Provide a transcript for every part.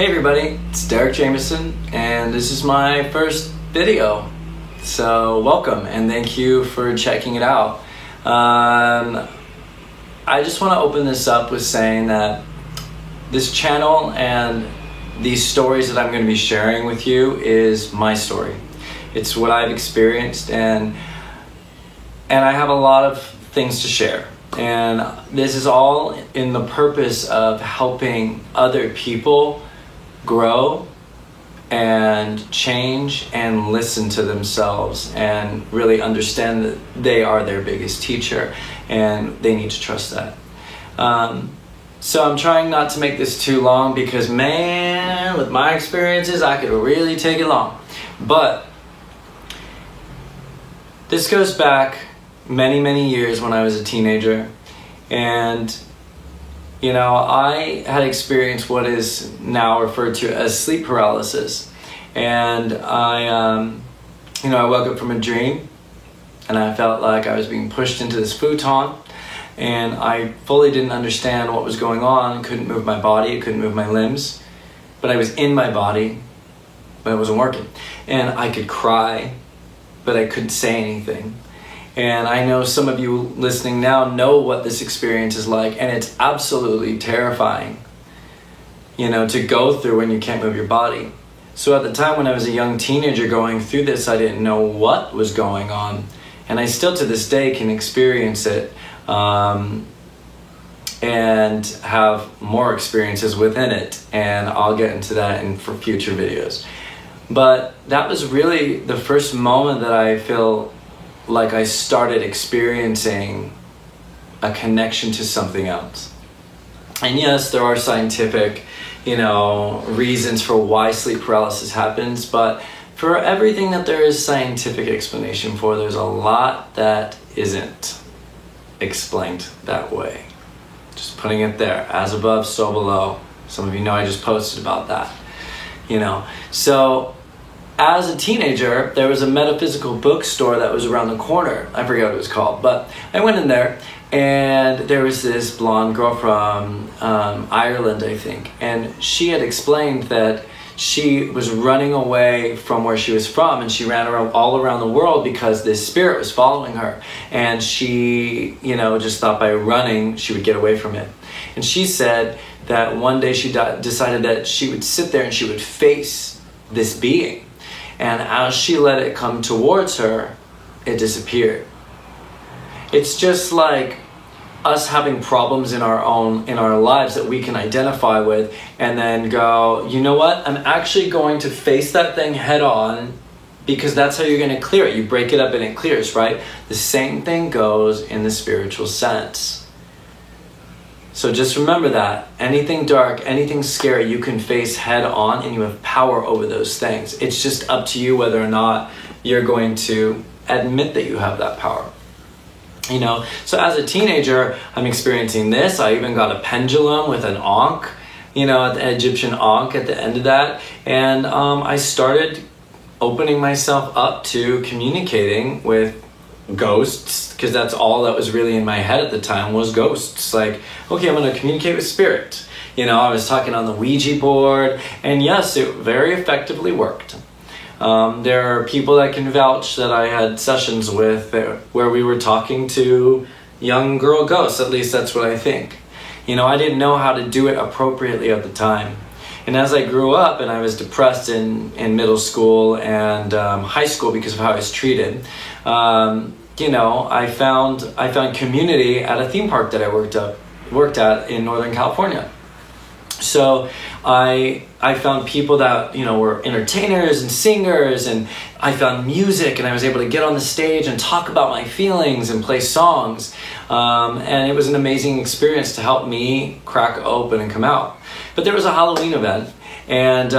Hey everybody, it's Derek Jameson, and this is my first video. So welcome, and thank you for checking it out. I just want to open this up with saying that this channel and these stories that I'm going to be sharing with you is my story. It's what I've experienced, and I have a lot of things to share. And this is all in the purpose of helping other people grow and change and listen to themselves and really understand that they are their biggest teacher and they need to trust that. So I'm trying not to make this too long because, man, with my experiences, I could really take it long. But this goes back many years when I was a teenager, and you know, I had experienced what is now referred to as sleep paralysis. And I woke up from a dream and I felt like I was being pushed into this futon, and I fully didn't understand what was going on. Couldn't move my body, couldn't move my limbs, but I was in my body, but it wasn't working. And I could cry, but I couldn't say anything. And I know some of you listening now know what this experience is like, and it's absolutely terrifying, you know, to go through when you can't move your body. So at the time when I was a young teenager going through this, I didn't know what was going on. And I still to this day can experience it and have more experiences within it. And I'll get into that for future videos. But that was really the first moment that I feel like I started experiencing a connection to something else. And yes, there are scientific, reasons for why sleep paralysis happens, but for everything that there is scientific explanation for, there's a lot that isn't explained that way. Just putting it there, as above, so below. Some of you know I just posted about that, So as a teenager, there was a metaphysical bookstore that was around the corner. I forget what it was called, but I went in there and there was this blonde girl from Ireland, I think. And she had explained that she was running away from where she was from, and she ran all around the world because this spirit was following her. And she, just thought by running, she would get away from it. And she said that one day she decided that she would sit there and she would face this being. And as she let it come towards her, it disappeared. It's just like us having problems in our lives that we can identify with and then go, you know what? I'm actually going to face that thing head on, because that's how you're going to clear it. You break it up and it clears, right? The same thing goes in the spiritual sense. So just remember that anything dark, anything scary, you can face head on, and you have power over those things. It's just up to you whether or not you're going to admit that you have that power. So as a teenager, I'm experiencing this. I even got a pendulum with an ankh, an Egyptian ankh at the end of that. And I started opening myself up to communicating with ghosts, because that's all that was really in my head at the time was ghosts. Like, okay, I'm going to communicate with spirit. I was talking on the Ouija board, and yes, it very effectively worked. There are people that can vouch that I had sessions with where we were talking to young girl ghosts. At least that's what I think. I didn't know how to do it appropriately at the time. And as I grew up and I was depressed in middle school and high school because of how I was treated, I found community at a theme park that I worked at in Northern California. So I found people that were entertainers and singers, and I found music, and I was able to get on the stage and talk about my feelings and play songs, and it was an amazing experience to help me crack open and come out. But there was a Halloween event, and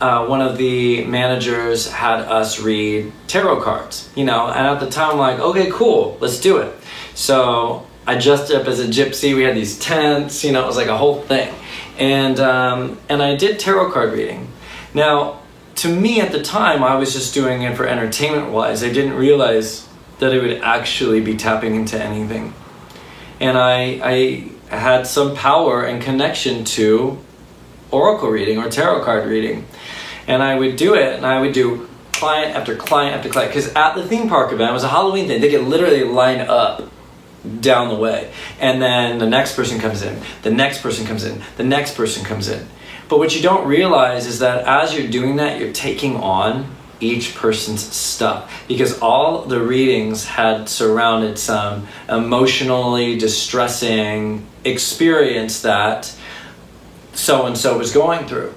one of the managers had us read tarot cards, and at the time I'm like, okay, cool, let's do it. So I dressed up as a gypsy. We had these tents, it was like a whole thing. And I did tarot card reading. Now, to me at the time, I was just doing it for entertainment-wise. I didn't realize that it would actually be tapping into anything. And I had some power and connection to oracle reading or tarot card reading. And I would do it, and I would do client after client after client, because at the theme park event, it was a Halloween thing, they could literally line up down the way, and then the next person comes in, the next person comes in, the next person comes in. But what you don't realize is that as you're doing that, you're taking on each person's stuff, because all the readings had surrounded some emotionally distressing experience that so-and-so was going through.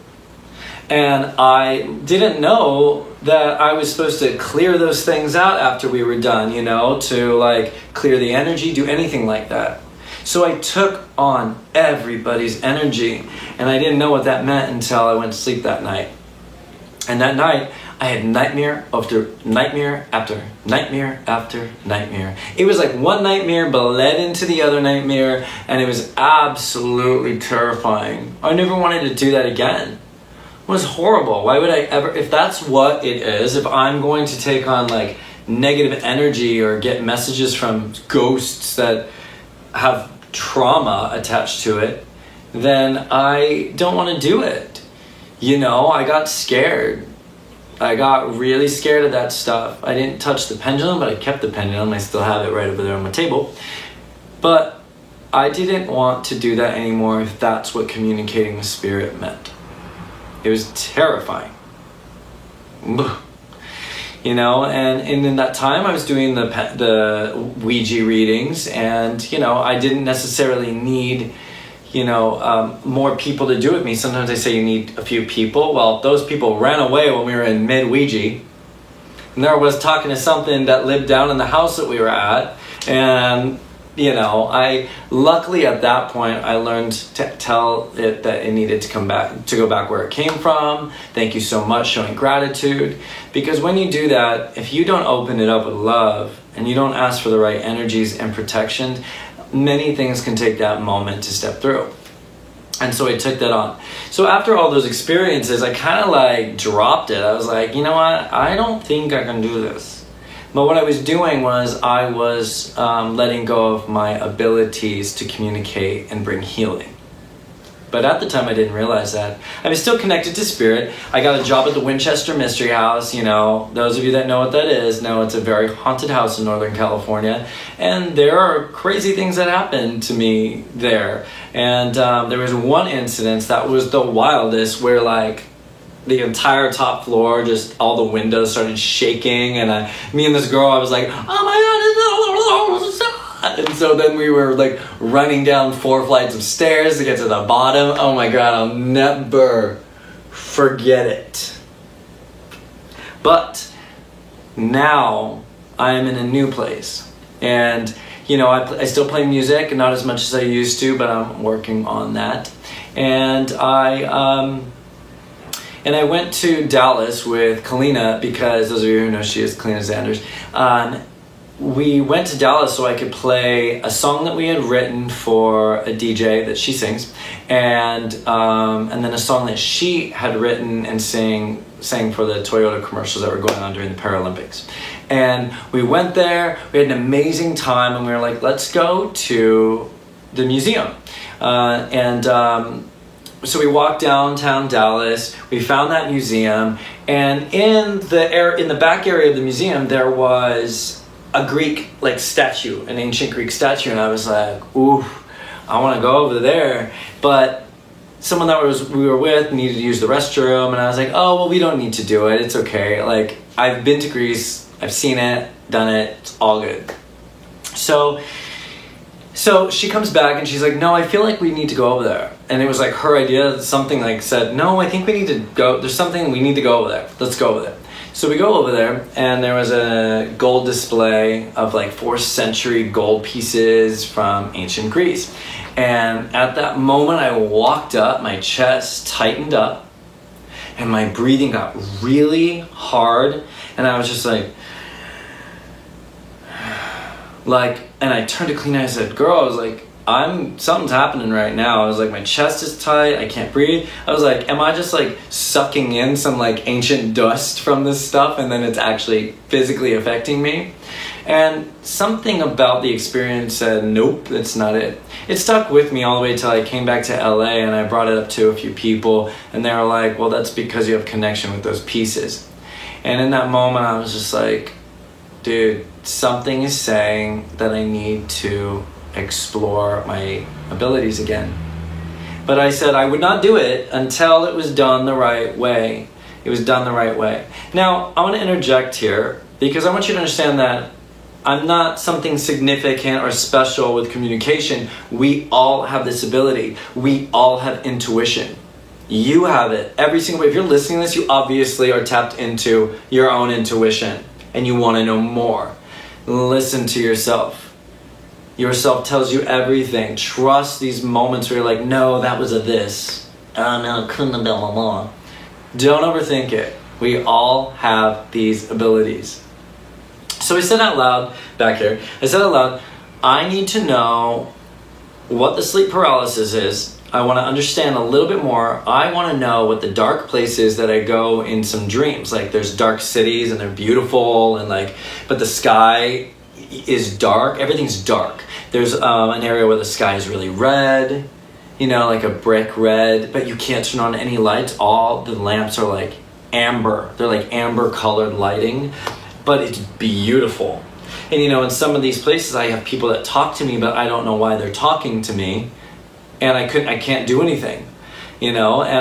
And I didn't know that I was supposed to clear those things out after we were done, you know, to like clear the energy, do anything like that. So I took on everybody's energy, and I didn't know what that meant until I went to sleep that night. And that night, I had nightmare after nightmare after nightmare after nightmare. It was like one nightmare bled into the other nightmare, and it was absolutely terrifying. I never wanted to do that again. It was horrible. Why would I ever, if that's what it is, if I'm going to take on like negative energy or get messages from ghosts that have trauma attached to it, then I don't want to do it. You know, I got scared. I got really scared of that stuff. I didn't touch the pendulum, but I kept the pendulum. I still have it right over there on my table. But I didn't want to do that anymore if that's what communicating with spirit meant. It was terrifying. You know, and in that time I was doing the Ouija readings, and, you know, I didn't necessarily need, you know, more people to do it with me. Sometimes they say you need a few people. Well, those people ran away when we were in mid-Ouija. And there I was talking to something that lived down in the house that we were at, and, you know, luckily at that point I learned to tell it that it needed to come back, to go back where it came from. Thank you so much, showing gratitude. Because when you do that, if you don't open it up with love and you don't ask for the right energies and protection, many things can take that moment to step through. And so I took that on. So after all those experiences, I kind of like dropped it. I was like, you know what? I don't think I can do this. But what I was doing was I was letting go of my abilities to communicate and bring healing. But at the time I didn't realize that. I was still connected to spirit. I got a job at the Winchester Mystery House. You know, those of you that know what that is know it's a very haunted house in Northern California. And there are crazy things that happened to me there. And there was one incident that was the wildest, where like the entire top floor, just all the windows started shaking, and me and this girl, I was like, oh my god, and so then we were like running down 4 flights of stairs to get to the bottom. Oh my god, I'll never forget it. But now I am in a new place, and you know, I still play music, not as much as I used to, but I'm working on that. And I went to Dallas with Kalina, because those of you who know, she is Kalina Zanders. We went to Dallas so I could play a song that we had written for a DJ that she sings, and then a song that she had written and sang for the Toyota commercials that were going on during the Paralympics. And we went there, we had an amazing time, and we were like, let's go to the museum. So we walked downtown Dallas, we found that museum, and in the back area of the museum there was a Greek like statue, an ancient Greek statue, and I was like, ooh, I want to go over there. But someone that we were with needed to use the restroom, and I was like, oh, well, we don't need to do it, it's okay. Like, I've been to Greece, I've seen it, done it, it's all good. So she comes back and she's like, no, I feel like we need to go over there. And it was like her idea, something like said, no, I think we need to go, there's something, we need to go over there. Let's go over there. So we go over there, and there was a gold display of like 4th century gold pieces from ancient Greece. And at that moment I walked up, my chest tightened up, and my breathing got really hard, and I was just like, and I turned to Kalina and I said, girl, I was like, something's happening right now. I was like, my chest is tight, I can't breathe. I was like, am I just like sucking in some like ancient dust from this stuff and then it's actually physically affecting me? And something about the experience said, nope, that's not it. It stuck with me all the way till I came back to LA, and I brought it up to a few people, and they were like, well, that's because you have connection with those pieces. And in that moment, I was just like, dude, something is saying that I need to explore my abilities again. But I said I would not do it until it was done the right way. It was done the right way. Now, I want to interject here because I want you to understand that I'm not something significant or special with communication. We all have this ability. We all have intuition. You have it. Every single way. If you're listening to this, you obviously are tapped into your own intuition and you want to know more. Listen to yourself. Yourself tells you everything. Trust these moments where you're like, no, that was a this. Oh no, couldn't have been blah, blah. Don't overthink it. We all have these abilities. So I said out loud, back here, I said out loud, I need to know what the sleep paralysis is. I want to understand a little bit more. I want to know what the dark place is that I go in some dreams. Like there's dark cities and they're beautiful and like, but the sky is dark. Everything's dark. There's an area where the sky is really red, you know, like a brick red, but you can't turn on any lights. All the lamps are like amber. They're like amber colored lighting, but it's beautiful. And you know, in some of these places I have people that talk to me, but I don't know why they're talking to me. And I can't do anything, you know. And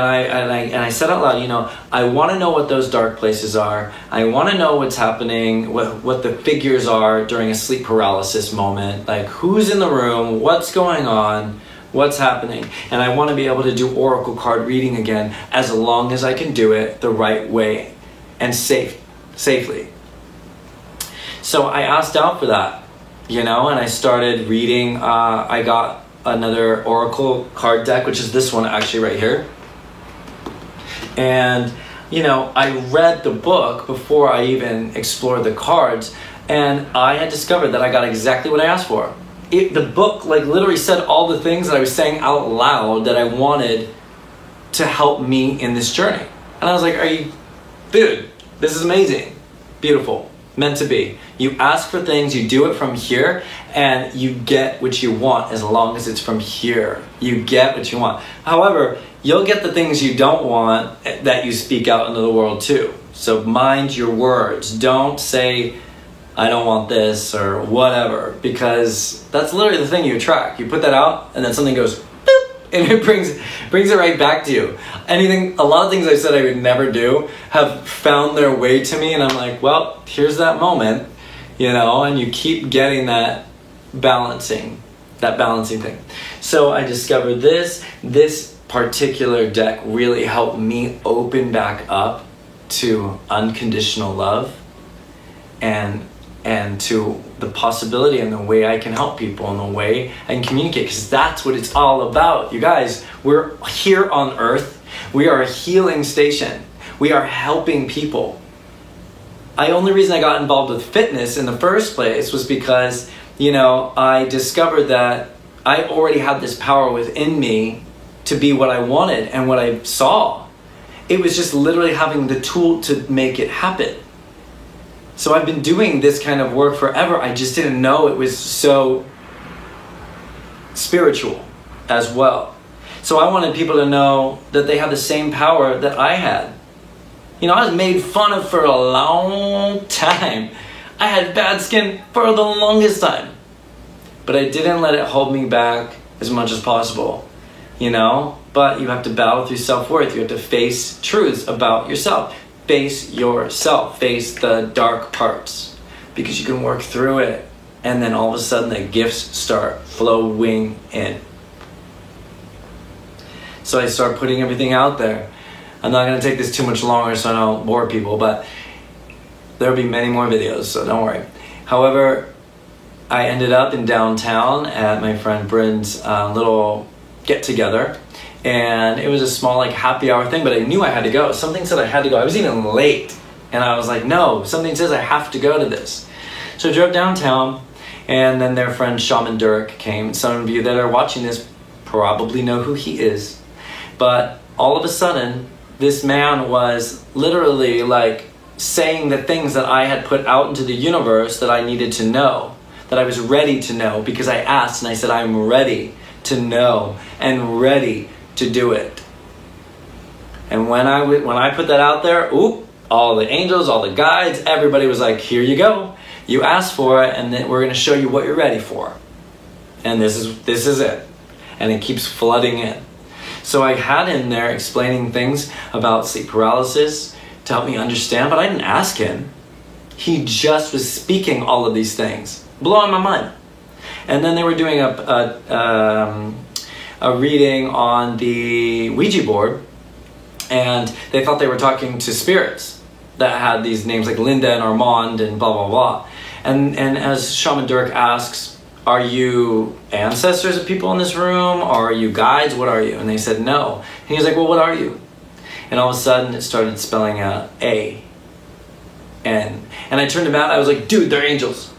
I said out loud, you know, I want to know what those dark places are. I want to know what's happening, what the figures are during a sleep paralysis moment. Like who's in the room, what's going on, what's happening. And I want to be able to do oracle card reading again, as long as I can do it the right way and safely. So I asked out for that, you know, and I started reading. I got another oracle card deck, which is this one actually right here. And you know, I read the book before I even explored the cards, and I had discovered that I got exactly what I asked for. The book like literally said all the things that I was saying out loud that I wanted to help me in this journey. And I was like, dude, this is amazing, beautiful, meant to be. You ask for things, you do it from here, and you get what you want as long as it's from here. You get what you want. However, you'll get the things you don't want that you speak out into the world too. So mind your words. Don't say, I don't want this or whatever, because that's literally the thing you attract. You put that out and then something goes boop, and it brings it right back to you. A lot of things I said I would never do have found their way to me, and I'm like, well, here's that moment. You know, and you keep getting that balancing thing. So I discovered this particular deck really helped me open back up to unconditional love and to the possibility and the way I can help people and the way I can communicate, because that's what it's all about. You guys, we're here on earth. We are a healing station. We are helping people. The only reason I got involved with fitness in the first place was because, you know, I discovered that I already had this power within me to be what I wanted and what I saw. It was just literally having the tool to make it happen. So I've been doing this kind of work forever. I just didn't know it was so spiritual as well. So I wanted people to know that they have the same power that I had. You know, I was made fun of for a long time. I had bad skin for the longest time. But I didn't let it hold me back as much as possible. You know? But you have to battle through self-worth. You have to face truths about yourself. Face yourself. Face the dark parts. Because you can work through it. And then all of a sudden the gifts start flowing in. So I start putting everything out there. I'm not going to take this too much longer so I don't bore people, but there'll be many more videos, so don't worry. However, I ended up in downtown at my friend Bryn's little get-together, and it was a small like happy hour thing, but I knew I had to go. Something said I had to go. I was even late, and I was like, no, something says I have to go to this. So I drove downtown, And then their friend Shaman Durek came. Some of you that are watching this probably know who he is. But all of a sudden, this man was literally like saying the things that I had put out into the universe that I needed to know, that I was ready to know, because I asked and I said, I'm ready to know and ready to do it. And when I put that out there, all the angels, all the guides, everybody was like, here you go. You asked for it, and then we're going to show you what you're ready for. And this is it. And it keeps flooding in. So I had him there explaining things about sleep paralysis to help me understand, but I didn't ask him. He just was speaking all of these things, blowing my mind. And then they were doing a reading on the Ouija board, and they thought they were talking to spirits that had these names like Linda and Armand and blah, blah, blah. And as Shaman Durek asks, are you ancestors of people in this room? Or are you guides? What are you? And they said, no. And he was like, well, what are you? And all of a sudden it started spelling out A-N. And I turned him out, I was like, dude, they're angels.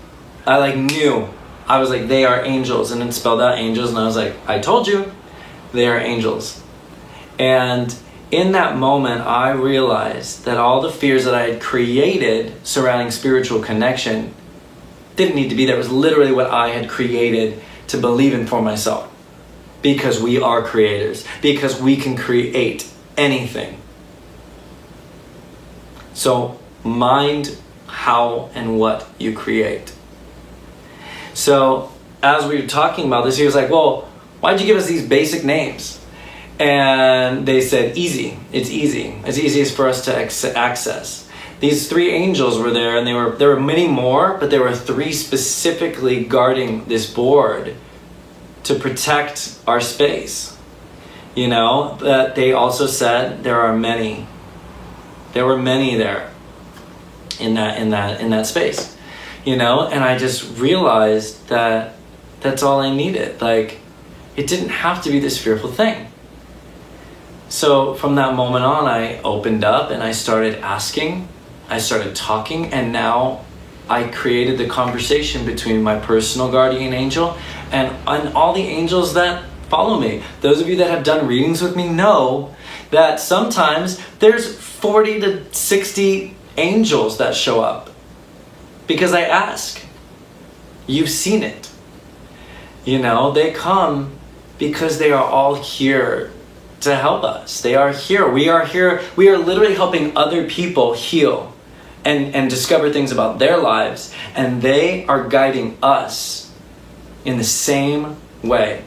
I like knew. I was like, they are angels. And it spelled out angels, and I was like, I told you, they are angels. And in that moment, I realized that all the fears that I had created surrounding spiritual connection didn't need to be there. It was literally what I had created to believe in for myself. Because we are creators. Because we can create anything. So, mind how and what you create. So, as we were talking about this, he was like, well, why'd you give us these basic names? And they said, easy. It's easy. It's easiest for us to access. These 3 angels were there, and there were many more, but there were 3 specifically guarding this board to protect our space. You know, but they also said there are many. There were many there in that space. You know, and I just realized that that's all I needed. Like, it didn't have to be this fearful thing. So from that moment on, I opened up and I started asking, I started talking, and now I created the conversation between my personal guardian angel and all the angels that follow me. Those of you that have done readings with me know that sometimes there's 40 to 60 angels that show up because I ask. You've seen it. You know, they come because they are all here to help us. They are here. We are here. We are literally helping other people heal and discover things about their lives. And they are guiding us in the same way.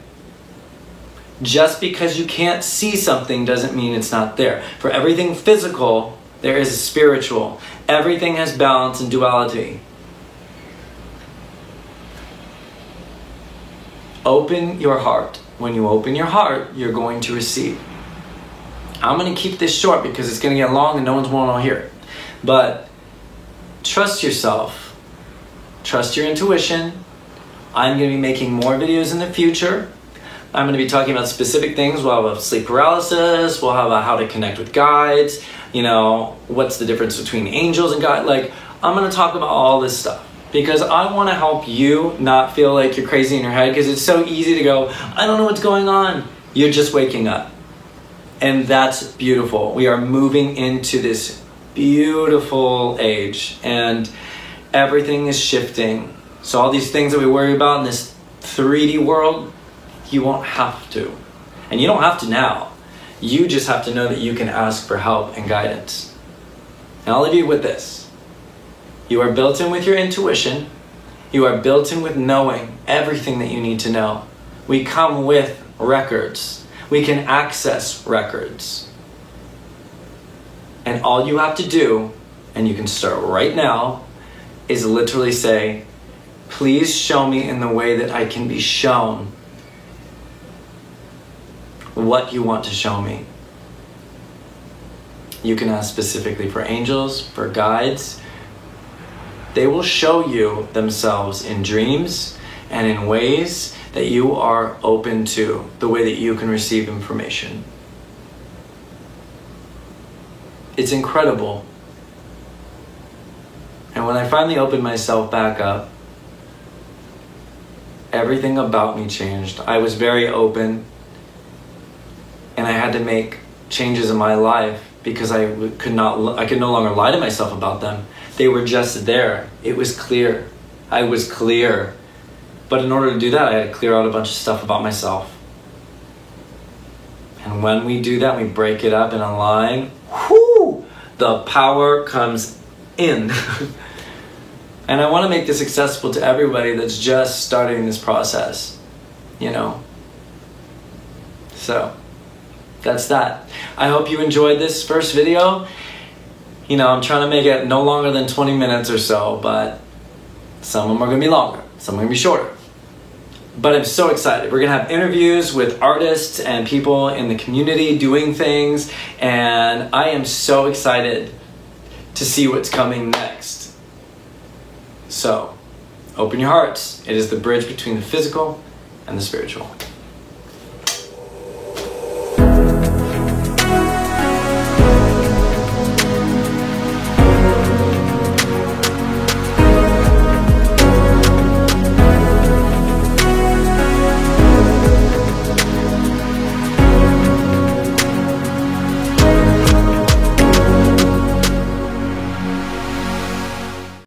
Just because you can't see something doesn't mean it's not there. For everything physical, there is a spiritual. Everything has balance and duality. Open your heart. When you open your heart, you're going to receive. I'm going to keep this short because it's going to get long and no one's going to hear it. But trust yourself. Trust your intuition. I'm going to be making more videos in the future. I'm going to be talking about specific things. We'll have sleep paralysis. We'll have how to connect with guides. You know, what's the difference between angels and guides. Like, I'm going to talk about all this stuff. Because I want to help you not feel like you're crazy in your head, because it's so easy to go, I don't know what's going on. You're just waking up. And that's beautiful. We are moving into this beautiful age, and everything is shifting. So all these things that we worry about in this 3D world, you won't have to. And you don't have to now. You just have to know that you can ask for help and guidance. And I'll leave you with this. You are built in with your intuition. You are built in with knowing everything that you need to know. We come with records. We can access records. And all you have to do, and you can start right now, is literally say, please show me in the way that I can be shown what you want to show me. You can ask specifically for angels, for guides. They will show you themselves in dreams and in ways that you are open to, the way that you can receive information. It's incredible. And when I finally opened myself back up, everything about me changed. I was very open, and I had to make changes in my life because I could no longer lie to myself about them. They were just there. It was clear. I was clear. But in order to do that, I had to clear out a bunch of stuff about myself. And when we do that, we break it up and align, whoo, the power comes in. And I want to make this accessible to everybody that's just starting this process, you know. So that's that. I hope you enjoyed this first video. You know, I'm trying to make it no longer than 20 minutes or so, but some of them are going to be longer, some are going to be shorter. But I'm so excited. We're going to have interviews with artists and people in the community doing things, and I am so excited to see what's coming next. So, open your hearts. It is the bridge between the physical and the spiritual.